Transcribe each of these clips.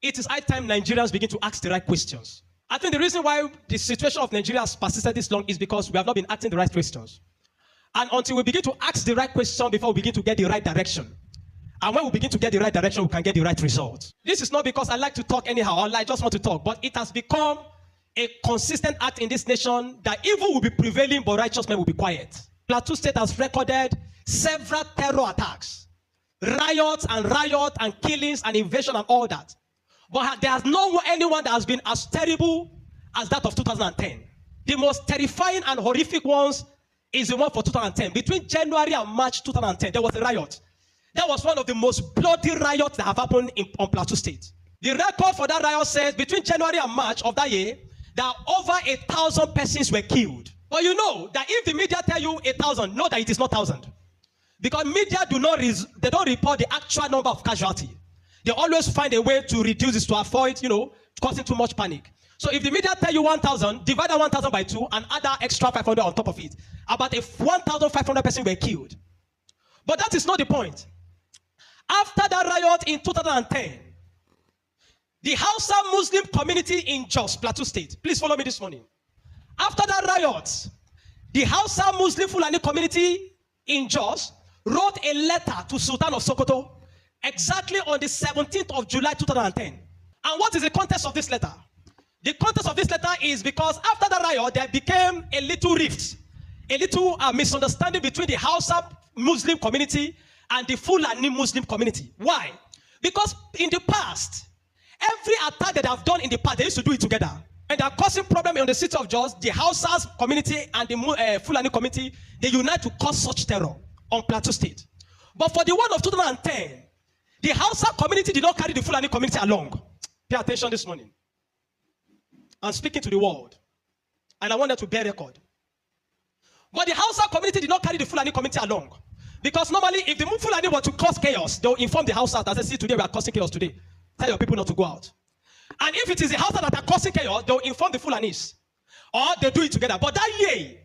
it is high time Nigerians begin to ask the right questions. I think the reason why the situation of Nigeria has persisted this long is because we have not been asking the right questions. And until we begin to ask the right question before we begin to get the right direction. And when we begin to get the right direction, we can get the right result. This is not because I like to talk anyhow, or I just want to talk, but it has become a consistent act in this nation that evil will be prevailing, but righteous men will be quiet. Plateau State has recorded several terror attacks, riots and killings and invasion and all that. But there's no anyone that has been as terrible as that of 2010. The most terrifying and horrific ones is the one for 2010. Between January and March 2010, there was a riot. That was one of the most bloody riots that have happened on Plateau State. The record for that riot says between January and March of that year, that over 1,000 persons were killed. But you know that if the media tell you 1,000, know that it is not 1,000. Because media they don't report the actual number of casualties. They always find a way to reduce this to avoid, causing too much panic. So if the media tell you 1,000, divide that 1,000 by 2 and add that extra 500 on top of it. About 1,500 persons were killed. But that is not the point. After that riot in 2010, the Hausa Muslim community in Jos, Plateau State, please follow me this morning. After that riot, the Hausa Muslim Fulani community in Jos wrote a letter to Sultan of Sokoto exactly on the 17th of July 2010. And what is the context of this letter? The context of this letter is because after the riot, there became a little rift, a little misunderstanding between the Hausa Muslim community and the Fulani Muslim community. Why? Because in the past, every attack that they have done in the past, they used to do it together. And they are causing problem in the city of Jos. The Hausa's community and the Fulani community, they unite to cause such terror on Plateau State. But for the one of 2010, the Hausa community did not carry the Fulani community along. Pay attention this morning. I'm speaking to the world. And I want them to bear record. But the Hausa community did not carry the Fulani community along. Because normally, if the Fulani were to cause chaos, they'll inform the Hausa that they see today we are causing chaos today. Tell your people not to go out. And if it is the Hausa that are causing chaos, they'll inform the Fulanis. Or they do it together. But that year,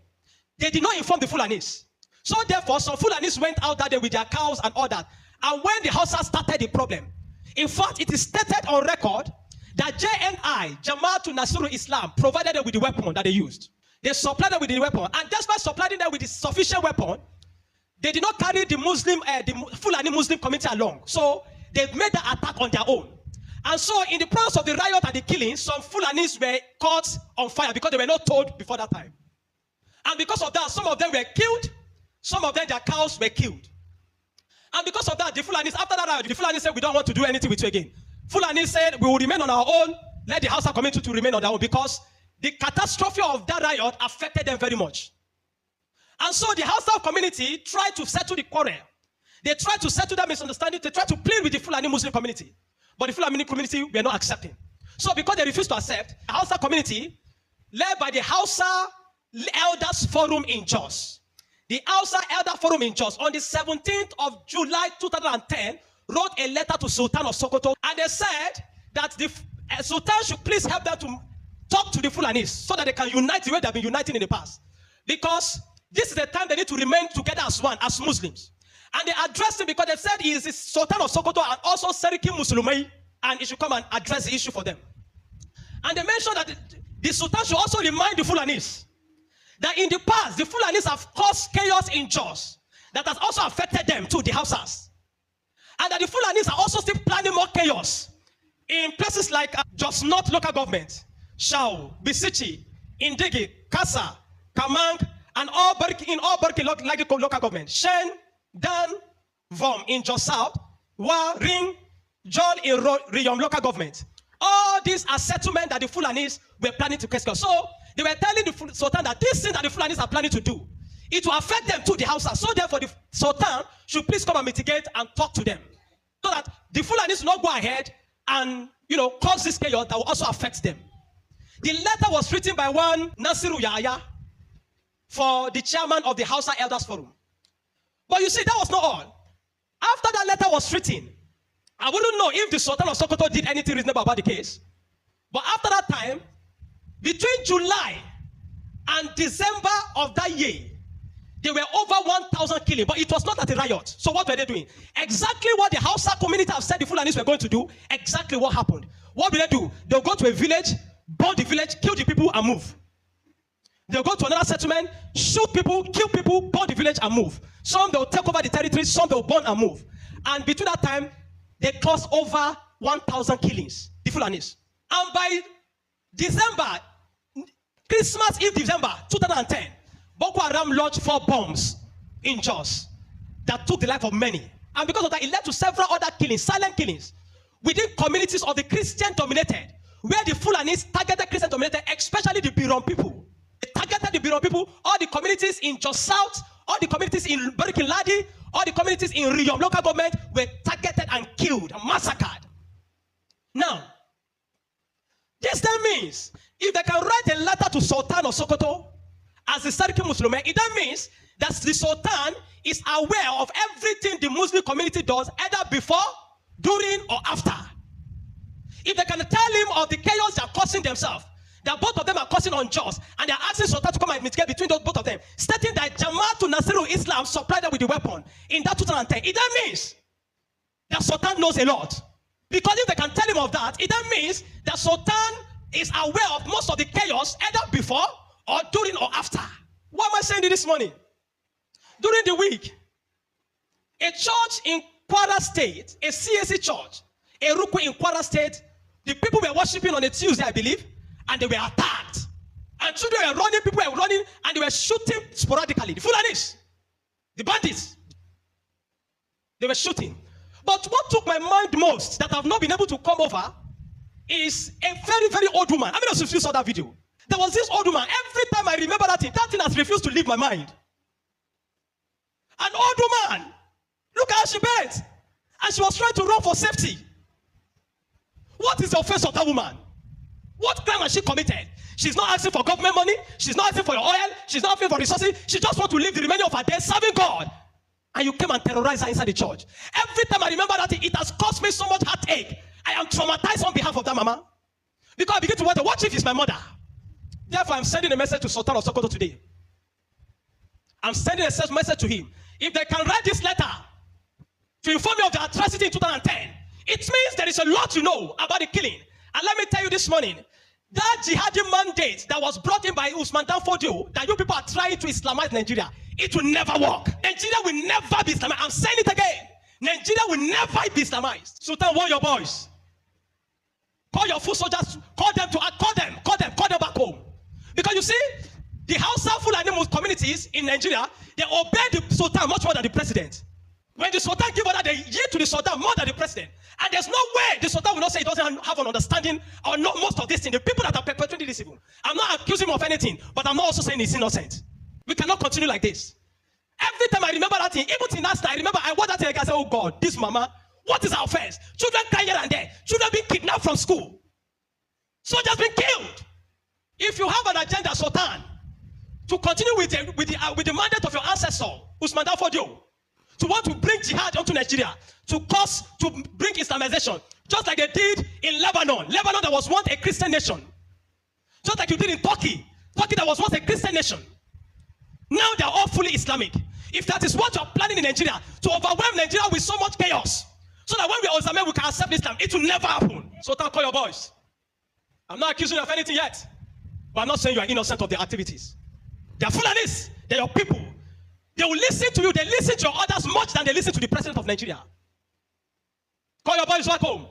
they did not inform the Fulanis. So therefore, some Fulanis went out that day with their cows and all that. And when the Hausa started the problem, in fact, it is stated on record that JNI, Jamaatul Nasrul Islam, provided them with the weapon that they used. They supplied them with the weapon. And just by supplying them with the sufficient weapon, they did not carry the Fulani Muslim community along. So they made the attack on their own. And so in the process of the riot and the killing, some Fulanis were caught on fire because they were not told before that time. And because of that, some of them were killed. Some of them, their cows were killed. And because of that, the Fulanis, after that riot, the Fulanis said, we don't want to do anything with you again. Fulani said, we will remain on our own. Let the Hausa community to remain on their own because the catastrophe of that riot affected them very much. And so the Hausa community tried to settle the quarrel. They tried to settle that misunderstanding. They tried to plead with the Fulani Muslim community. But the Fulani community were not accepting. So because they refused to accept, the Hausa community, led by the Hausa Elders Forum in Jos, the Hausa Elder Forum in Jos, on the 17th of July 2010, wrote a letter to Sultan of Sokoto, and they said that the Sultan should please help them to talk to the Fulanis so that they can unite the way they have been uniting in the past. Because this is the time they need to remain together as one, as Muslims. And they addressed him because they said he is the Sultan of Sokoto and also Seriki Musulumai, and he should come and address the issue for them. And they mentioned that the Sultan should also remind the Fulanis that in the past, the Fulanis have caused chaos in Jos that has also affected them too, the Hausas. And that the Fulanis are also still planning more chaos in places like Jos North local government, Shao, Bisichi, Indigi, Kasa, Kamang, and all Barki local government, Shen, Dan, Vom in Jos South, Wa, Ring, John in Riyom local government. All these are settlements that the Fulanis were planning to cause. So they were telling the Sultan that this thing that the Fulanis are planning to do, it will affect them too, the Hausa. So therefore, the Sultan should please come and mitigate and talk to them. So that the Fulanis will not go ahead and, cause this chaos that will also affect them. The letter was written by one Nasiru Yahya for the chairman of the Hausa Elders Forum. But you see, that was not all. After that letter was written, I wouldn't know if the Sultan of Sokoto did anything reasonable about the case. But after that time, between July and December of that year, there were over 1,000 killings, but it was not at a riot. So what were they doing? Exactly what the Hausa community have said the Fulanis were going to do, exactly what happened. What will they do? They'll go to a village, burn the village, kill the people, and move. They'll go to another settlement, shoot people, kill people, burn the village, and move. Some they'll take over the territory, some they'll burn and move. And between that time, they caused over 1,000 killings, the Fulanis. And by December, Christmas Eve, December 2010, Boko Haram launched 4 bombs in Jos that took the life of many. And because of that, it led to several other killings, silent killings, within communities of the Christian-dominated, where the Fulanis targeted Christian-dominated, especially the Biron people. They targeted the Biron people, all the communities in Jos South, all the communities in Barikin Ladi, all the communities in Riyom local government were targeted and killed and massacred. Now, this then means if they can write a letter to Sultan of Sokoto as the Sarki Muslim, it then means that the Sultan is aware of everything the Muslim community does, either before, during, or after. If they can tell him of the chaos they are causing themselves, that both of them are causing unjust, and they are asking Sultan to come and mitigate between both of them, stating that Jamaatul Nasirul Islam supplied them with the weapon in that 2010, it then means that Sultan knows a lot. Because if they can tell him of that, it then means that Sultan is aware of most of the chaos, either before, or during, or after. What am I saying this morning? During the week, a church in Kwara State, a CAC church, a Ruku in Kwara State, the people were worshiping on a Tuesday, I believe, and they were attacked. And children were running, people were running, and they were shooting sporadically. The Fulanis, the bandits, they were shooting. But what took my mind most, that I've not been able to come over, is a very, very old woman. I mean, if you saw that video. There was this old woman. Every time I remember that thing has refused to leave my mind. An old woman. Look how she bent. And she was trying to run for safety. What is the offense of that woman? What crime has she committed? She's not asking for government money. She's not asking for your oil. She's not asking for resources. She just wants to live the remainder of her days serving God. And you came and terrorized her inside the church. Every time I remember that, it has caused me so much heartache. I am traumatized on behalf of that mama. Because I begin to wonder, what if it's my mother? Therefore, I'm sending a message to Sultan of Sokoto today. I'm sending a message to him. If they can write this letter to inform me of the atrocity in 2010, it means there is a lot you know about the killing. And let me tell you this morning, that jihadi mandate that was brought in by Usman Danfodio, that you people are trying to Islamize Nigeria, it will never work. Nigeria will never be Islamized. I'm saying it again. Nigeria will never be Islamized. Sultan, warn your boys. Call your foot soldiers. Call them back home. Because you see, the Hausa Fulani communities in Nigeria, they obey the Sultan much more than the president. When the Sultan give order, they yield to the Sultan more than the president. And there's no way the Sultan will not say he doesn't have an understanding or know most of this thing. The people that are perpetrating this evil. I'm not accusing him of anything, but I'm not also saying he's innocent. We cannot continue like this. Every time I remember that thing, even till last night, I remember I watched that thing and I said, oh God, this mama, what is our offense? Children crying here and there. Children being kidnapped from school. Soldiers being killed. If you have an agenda, Sultan, to continue with the mandate of your ancestor, Usman Danfodio, to want to bring jihad onto Nigeria, to bring Islamization, just like they did in Lebanon. Lebanon that was once a Christian nation. Just like you did in Turkey. Turkey that was once a Christian nation. Now they are all fully Islamic. If that is what you are planning in Nigeria, to overwhelm Nigeria with so much chaos, so that when we are Osame, we can accept Islam, it will never happen. So call your boys. I'm not accusing you of anything yet, but I'm not saying you are innocent of the activities. They are Fulanis. They are your people. They will listen to you. They listen to your orders much than they listen to the president of Nigeria. Call your boys back home.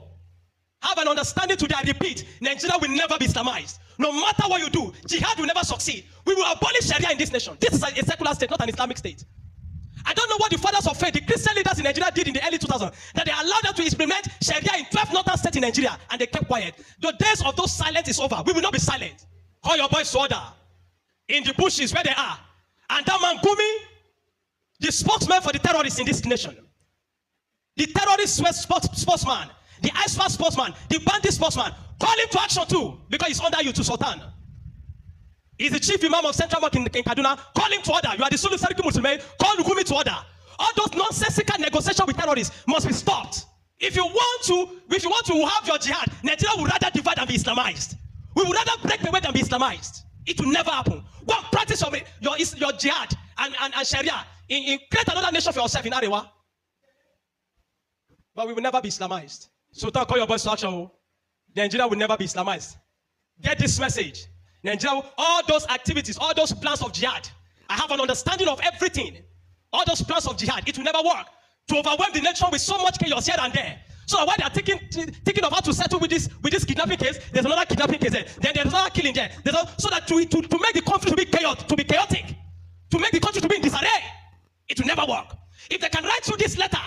Have an understanding today. I repeat, Nigeria will never be Islamized. No matter what you do, jihad will never succeed. We will abolish Sharia in this nation. This is a secular state, not an Islamic state. I don't know what the fathers of faith, the Christian leaders in Nigeria did in the early 2000s, that they allowed them to implement Sharia in 12 northern states in Nigeria, and they kept quiet. The days of those silence is over. We will not be silent. Call your boys to order. In the bushes where they are. And that man, Gumi, the spokesman for the terrorists in this nation. The terrorist spokesman, the ISPA spokesman, the bandit spokesman, call him to action too, because he's under you to Sultan. He's the chief imam of Central Bank in Kaduna. Call him to order. You are the Sulu Sariki Musulman. Call Gumi to order. All those nonsensical negotiations with terrorists must be stopped. If you want to have your jihad, Nigeria would rather divide than be Islamized. We would rather break the way than be Islamized. It will never happen. Go and practice your jihad and Sharia. Create another nation for yourself in Arewa. But we will never be Islamized. Sultan, call your boys to action. Nigeria will never be Islamized. Get this message. Nigeria, all those activities, all those plans of jihad, I have an understanding of everything. All those plans of jihad, it will never work. To overwhelm the nation with so much chaos here and there. So while they are thinking of how to settle with this kidnapping case, there's another kidnapping case there. Then there's another killing there. So that to make the country to be chaotic, to make the country to be in disarray, it will never work. If they can write you this letter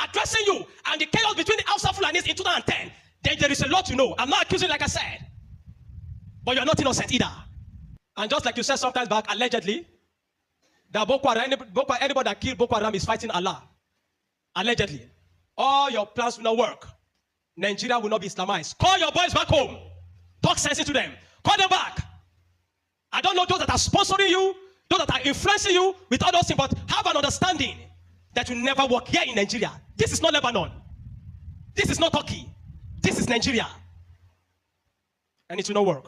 addressing you and the chaos between the Hausa Fulanis in 2010, then there is a lot to know. I'm not accusing like I said. But you're not innocent either. And just like you said sometimes back, allegedly, that anybody that killed Boko Haram is fighting Allah. Allegedly. All your plans will not work. Nigeria will not be Islamized. Call your boys back home. Talk sense into them. Call them back. I don't know those that are sponsoring you, those that are influencing you with all those things, but have an understanding that will never work here in Nigeria. This is not Lebanon. This is not Turkey. This is Nigeria. And it will not work.